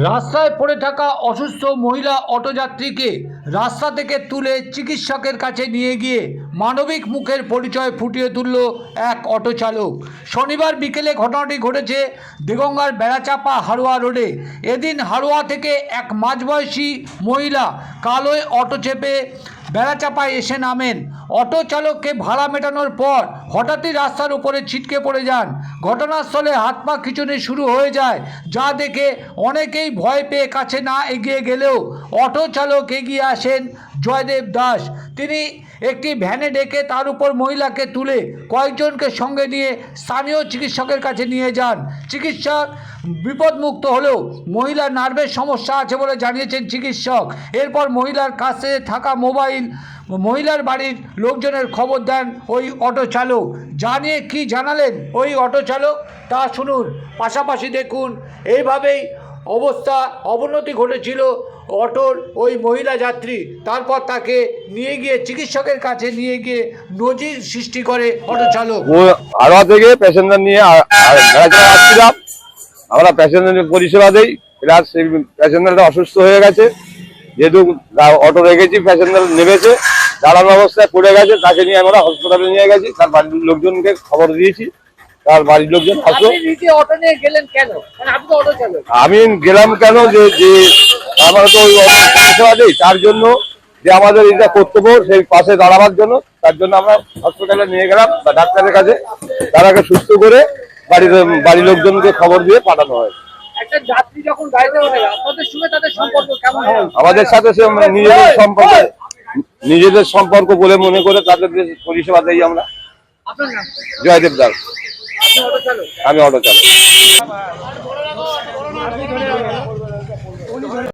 রাস্তায় পড়ে থাকা অসুস্থ মহিলা অটোযাত্রীকে রাস্তা থেকে তুলে চিকিৎসকের কাছে নিয়ে গিয়ে মানবিক মুখের পরিচয় ফুটিয়ে তুলল এক অটো চালক। শনিবার বিকেলে ঘটনাটি ঘটেছে দেগঙ্গার বেড়াচাপা হাড়োয়া রোডে। এদিন হাড়োয়া থেকে এক মাঝবয়সী মহিলা কালোয় অটো চেপে বেড়াচাপায় এসে নামেন। অটো চালককে ভাড়া মেটানোর পর হঠাৎই রাস্তার উপরে ছিটকে পড়ে যান। ঘটনাস্থলে হাত পা খিঁচুনি শুরু হয়ে যায়, যা দেখে অনেকেই ভয় পেয়ে কাছে না এগিয়ে গেলেও অটো চালক এগিয়ে আসেন জয়দেব দাস। তিনি একটি ভ্যানে ডেকে তার উপর মহিলাকে তুলে কয়েকজনকে সঙ্গে নিয়ে স্থানীয় চিকিৎসকের কাছে নিয়ে যান। চিকিৎসক বিপদমুক্ত হলেও মহিলার নার্ভের সমস্যা আছে বলে জানিয়েছেন চিকিৎসক। এরপর মহিলার কাছে থাকা মোবাইল মহিলার বাড়ির লোকজনের খবর দেন ওই অটো চালক। জানিয়ে কি জানালেন ওই অটো চালক তা শুনুন। পাশাপাশি দেখুন এইভাবেই অবনতি ঘটেছিল অটোর ওই মহিলা যাত্রী। তারপর তাকে নিয়ে গিয়ে চিকিৎসকের কাছে নিয়ে গিয়ে নজির সৃষ্টি করে অটো চালক। হাওড়া থেকে প্যাসেঞ্জার নিয়ে আসছিলাম, আমরা প্যাসেঞ্জার পরিষেবা দিই। প্লাস প্যাসেঞ্জারটা অসুস্থ হয়ে গেছে, যেহেতু অটো রেখেছি, প্যাসেঞ্জার নেমেছে, দাঁড়ানো অবস্থায় পড়ে গেছে, তাকে নিয়ে আমরা হসপিটালে নিয়ে গেছি। তার বাড়ির লোকজনকে খবর দিয়েছি, তার বাড়ির লোকজন আসো। অটো নিয়ে গেলেন কেন? আপনি অটো চালক। আমি গেলাম কেন, যে আমরা তো ওই পরিষেবা দিই, তার জন্য যে আমাদের এটা কর্তব্য সেই পাশে দাঁড়াবার জন্য, তার জন্য আমরা হসপিটালে নিয়ে গেলাম বা ডাক্তারের কাছে। তারাকে সুস্থ করে বাড়ির লোকজনকে খবর দিয়ে পাঠানো হয়। একটা যাত্রী যখন গাড়িতে ওঠে আপনাদের সঙ্গে তাদের সম্পর্ক কেমন হয়? আমাদের সাথে সে নিজেদের সম্পর্ক বলে মনে করে তাদের পরিষেবা দেই আমরা। আপনার নাম? জয়দেব দাস। আপনি অটো চালক? আমি অটো চালক।